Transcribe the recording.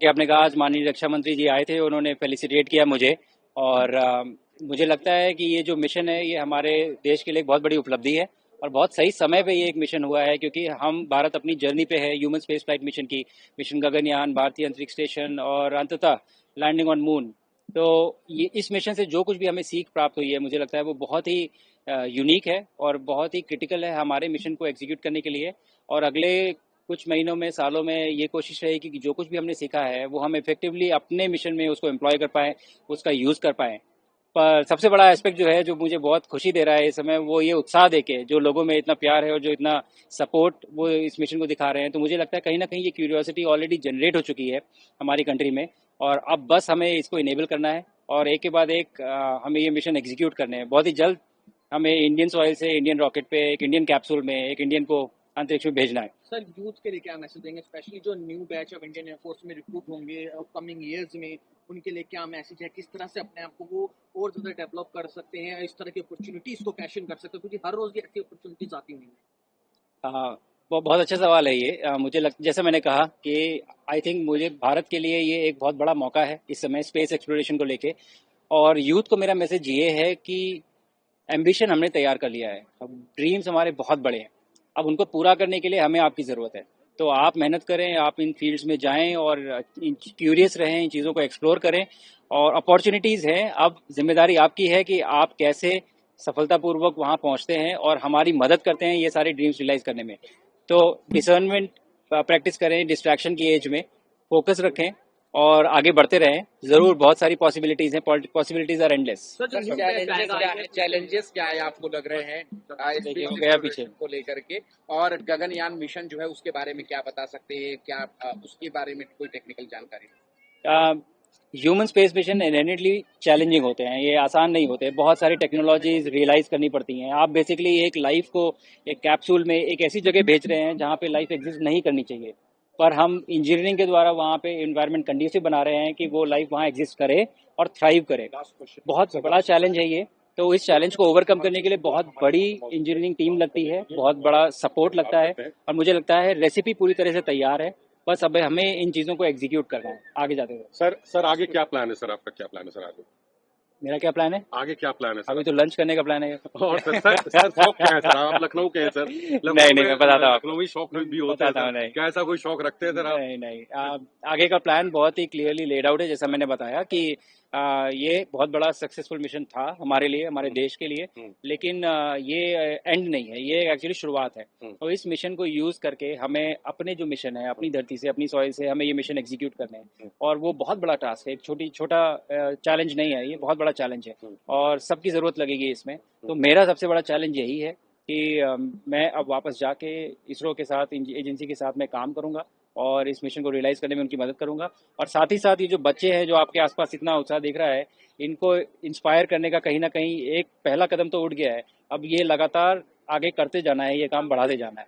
कि आपने कहा आज माननीय रक्षा मंत्री जी आए थे, उन्होंने फेलिसिटेट किया मुझे। और मुझे लगता है कि ये जो मिशन है ये हमारे देश के लिए एक बहुत बड़ी उपलब्धि है और बहुत सही समय पे ये एक मिशन हुआ है, क्योंकि हम भारत अपनी जर्नी पे है ह्यूमन स्पेस फ्लाइट मिशन की। मिशन गगनयान, भारतीय अंतरिक्ष स्टेशन और अंततः लैंडिंग ऑन मून। तो ये इस मिशन से जो कुछ भी हमें सीख प्राप्त हुई है, मुझे लगता है वो बहुत ही यूनिक है और बहुत ही क्रिटिकल है हमारे मिशन को एग्जीक्यूट करने के लिए। और अगले कुछ महीनों में, सालों में ये कोशिश रहेगी कि जो कुछ भी हमने सीखा है वो हम इफेक्टिवली अपने मिशन में उसको एम्प्लॉय कर पाएँ, उसका यूज़ कर पाएँ। पर सबसे बड़ा एस्पेक्ट जो है, जो मुझे बहुत खुशी दे रहा है इस समय, वो ये उत्साह देके जो लोगों में इतना प्यार है और जो इतना सपोर्ट वो इस मिशन को दिखा रहे हैं। तो मुझे लगता है कहीं ना कहीं ये क्यूरियोसिटी ऑलरेडी जनरेट हो चुकी है हमारी कंट्री में, और अब बस हमें इसको इनेबल करना है और एक के बाद एक हमें ये मिशन एग्जीक्यूट करने हैं बहुत ही जल्द। हमें इंडियन सॉइल से इंडियन रॉकेट पे एक इंडियन कैप्सूल में एक इंडियन को अंतरिक्ष में भेजना है। सर, यूथ के लिए क्या मैसेज देंगे, स्पेशली जो new batch of Indian air force में रिक्रूट होंगे अपकमिंग ईयर्स में, उनके लिए क्या मैसेज है, किस तरह से अपने आप को वो और ज़्यादा डेवलप कर सकते हैं, इस तरह की अपॉर्चुनिटीज़ को कैश इन कर सकते हैं, क्योंकि हर रोज़ ये ऐसी अपॉर्चुनिटीज़ आती नहीं है। हाँ, वो बहुत अच्छा सवाल है ये। जैसे मैंने कहा कि आई थिंक मुझे भारत के लिए ये एक बहुत बड़ा मौका है इस समय स्पेस एक्सप्लोरेशन को लेके। और यूथ को मेरा मैसेज ये है कि एम्बिशन हमने तैयार कर लिया है, अब ड्रीम्स हमारे बहुत बड़े हैं। अब उनको पूरा करने के लिए हमें आपकी ज़रूरत है। तो आप मेहनत करें, आप इन फील्ड्स में जाएं और क्यूरियस रहें, इन चीज़ों को एक्सप्लोर करें। और अपॉर्चुनिटीज़ हैं, अब जिम्मेदारी आपकी है कि आप कैसे सफलतापूर्वक वहाँ पहुँचते हैं और हमारी मदद करते हैं ये सारे ड्रीम्स रियलाइज़ करने में। तो डिसर्नमेंट प्रैक्टिस करें, डिस्ट्रैक्शन की एज में फोकस रखें और आगे बढ़ते रहें। जरूर बहुत सारी पॉसिबिलिटीज हैं, पॉसिबिलिटीज आर एंडलेस। सर, जो न्यू बैच आएगा, चैलेंजेस क्या है आपको लग रहे हैं देखिए हो स्पेस गया पीछे। एक्सप्लोरेशन को लेकर के, और गगनयान मिशन जो है उसके बारे में क्या बता सकते हैं, क्या उसके बारे में कोई टेक्निकल जानकारी? Human space mission inherently challenging होते हैं, ये आसान नहीं होते। बहुत सारी टेक्नोलॉजीज रियलाइज करनी पड़ती हैं। आप बेसिकली एक लाइफ को एक कैप्सूल में एक ऐसी जगह भेज रहे हैं जहाँ पे लाइफ एग्जिस्ट नहीं करनी चाहिए, पर हम इंजीनियरिंग के द्वारा वहाँ पे इन्वायरमेंट कंडीसिव बना रहे हैं कि वो लाइफ वहाँ एग्जिस्ट करे और थ्राइव करे। बहुत बड़ा चैलेंज है ये। तो इस चैलेंज को ओवरकम करने के लिए बहुत बड़ी इंजीनियरिंग टीम लगती है, बहुत बड़ा सपोर्ट लगता है, और मुझे लगता है रेसिपी पूरी तरह से तैयार है। बस अब हमें इन चीज़ों को एग्जीक्यूट करना है आगे जाते हुए। सर आगे क्या प्लान है सर, आपका क्या प्लान है सर आगे? मेरा क्या प्लान है? आगे क्या प्लान है सर? अभी तो लंच करने का प्लान है। और सर शौक क्या है सर? आप लखनऊ के हैं सर? नहीं नहीं, मैं बताता हूँ आपको। लखनऊ शौक भी होता है बताता हूँ, सर, नहीं क्या ऐसा कोई शौक रखते हैं सर आप? नहीं नहीं, आगे का प्लान बहुत ही क्लियरली लेड आउट है। जैसा मैंने बताया कि ये बहुत बड़ा सक्सेसफुल मिशन था हमारे लिए, हमारे देश के लिए। लेकिन ये एंड नहीं है, ये एक्चुअली शुरुआत है। और इस मिशन को यूज करके हमें अपने जो मिशन है, अपनी धरती से, अपनी सॉइल से हमें ये मिशन एग्जीक्यूट करने हैं। और वो बहुत बड़ा टास्क है, एक छोटा चैलेंज नहीं है, ये बहुत बड़ा चैलेंज है और सबकी जरूरत लगेगी इसमें। तो मेरा सबसे बड़ा चैलेंज यही है कि मैं अब वापस जाके इसरो के साथ, एजेंसी के साथ मैं काम करूंगा और इस मिशन को रियलाइज करने में उनकी मदद करूंगा। और साथ ही साथ ये जो बच्चे हैं जो आपके आसपास इतना उत्साह दिख रहा है, इनको इंस्पायर करने का कहीं ना कहीं एक पहला कदम तो उठ गया है। अब ये लगातार आगे करते जाना है, ये काम बढ़ाते जाना है।